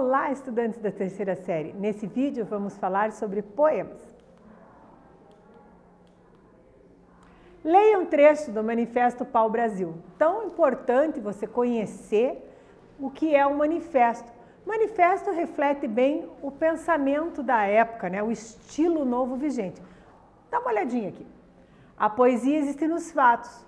Olá, estudantes da terceira série! Nesse vídeo vamos falar sobre poemas. Leia um trecho do Manifesto Pau-Brasil. Tão importante você conhecer o que é um manifesto. O manifesto reflete bem o pensamento da época, né? O estilo novo vigente. Dá uma olhadinha aqui. A poesia existe nos fatos.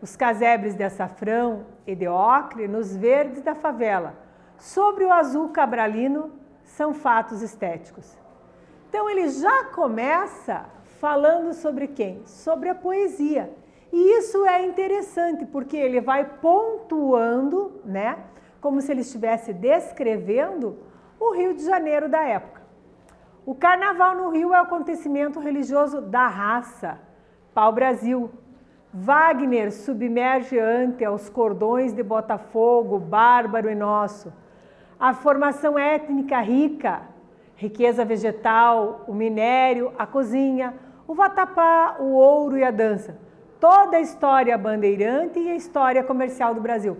Os casebres de açafrão e de ocre nos verdes da favela. Sobre o azul cabralino são fatos estéticos. Então ele já começa falando sobre quem? Sobre a poesia. E isso é interessante porque ele vai pontuando, né? Como se ele estivesse descrevendo o Rio de Janeiro da época. O carnaval no Rio é o acontecimento religioso da raça, pau-brasil. Wagner submerge ante aos cordões de Botafogo, bárbaro e nosso. A formação étnica rica, riqueza vegetal, o minério, a cozinha, o vatapá, o ouro e a dança. Toda a história bandeirante e a história comercial do Brasil.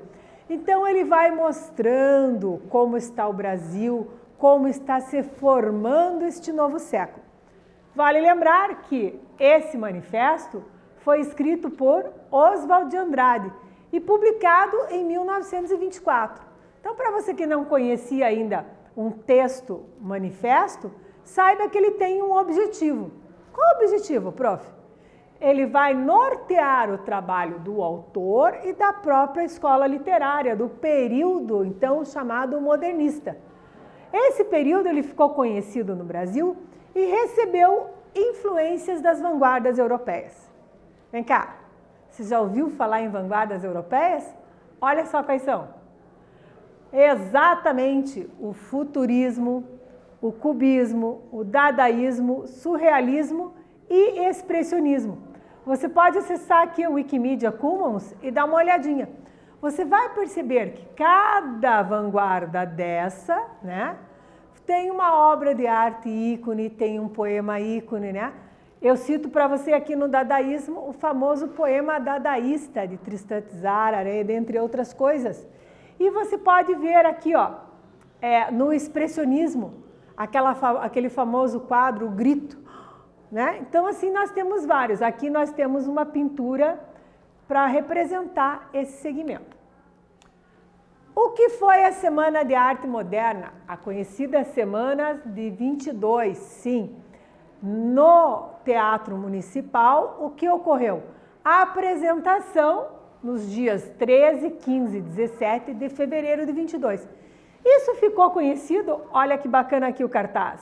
Então ele vai mostrando como está o Brasil, como está se formando este novo século. Vale lembrar que esse manifesto foi escrito por Oswald de Andrade e publicado em 1924. Então, para você que não conhecia ainda um texto manifesto, saiba que ele tem um objetivo. Qual o objetivo, prof? Ele vai nortear o trabalho do autor e da própria escola literária, do período, então, chamado modernista. Esse período ele ficou conhecido no Brasil e recebeu influências das vanguardas europeias. Vem cá, você já ouviu falar em vanguardas europeias? Olha só quais são. Exatamente o futurismo, o cubismo, o dadaísmo, surrealismo e expressionismo. Você pode acessar aqui o Wikimedia Commons e dar uma olhadinha. Você vai perceber que cada vanguarda dessa, né, tem uma obra de arte ícone, tem um poema ícone, né? Eu cito para você aqui no dadaísmo o famoso poema dadaísta de Tristan Tzara, dentre outras coisas. E você pode ver aqui, ó, no expressionismo, aquele famoso quadro, o Grito, né? Então, assim, nós temos vários. Aqui nós temos uma pintura para representar esse segmento. O que foi a Semana de Arte Moderna? A conhecida Semana de 22, sim. No Teatro Municipal, o que ocorreu? A apresentação nos dias 13, 15 e 17 de fevereiro de 22. Isso ficou conhecido, olha que bacana aqui o cartaz.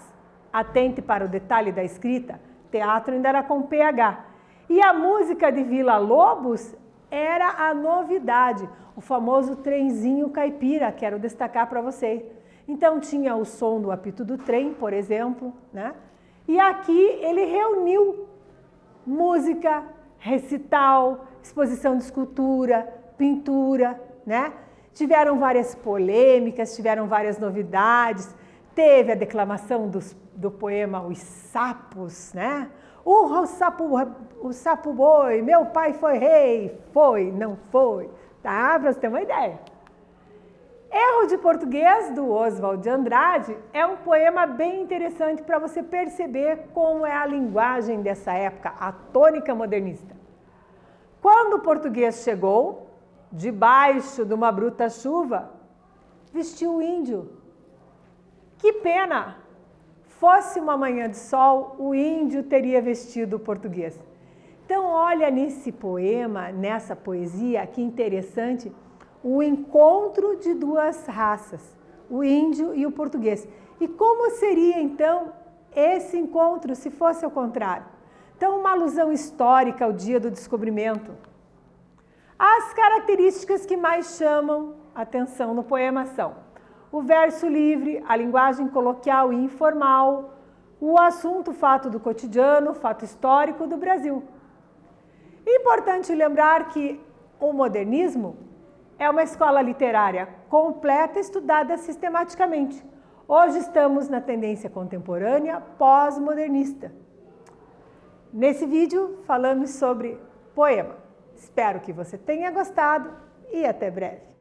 Atente para o detalhe da escrita, teatro ainda era com PH. E a música de Vila Lobos era a novidade, o famoso trenzinho caipira, quero destacar para vocês. Então tinha o som do apito do trem, por exemplo, né? E aqui ele reuniu música, recital, exposição de escultura, pintura, né? Tiveram várias polêmicas, tiveram várias novidades, teve a declamação do poema Os Sapos, né? O sapo boi, meu pai foi rei, foi, não foi, tá? Para você ter uma ideia. Erro de Português, do Oswald de Andrade, é um poema bem interessante para você perceber como é a linguagem dessa época, a tônica modernista. Quando o português chegou, debaixo de uma bruta chuva, vestiu o índio. Que pena! Fosse uma manhã de sol, o índio teria vestido o português. Então, olha nesse poema, nessa poesia, que interessante, o encontro de duas raças, o índio e o português. E como seria, então, esse encontro se fosse ao contrário? Então, uma alusão histórica ao dia do descobrimento. As características que mais chamam atenção no poema são o verso livre, a linguagem coloquial e informal, o assunto, fato do cotidiano, fato histórico do Brasil. Importante lembrar que o modernismo é uma escola literária completa, estudada sistematicamente. Hoje estamos na tendência contemporânea pós-modernista. Nesse vídeo falamos sobre poema. Espero que você tenha gostado e até breve.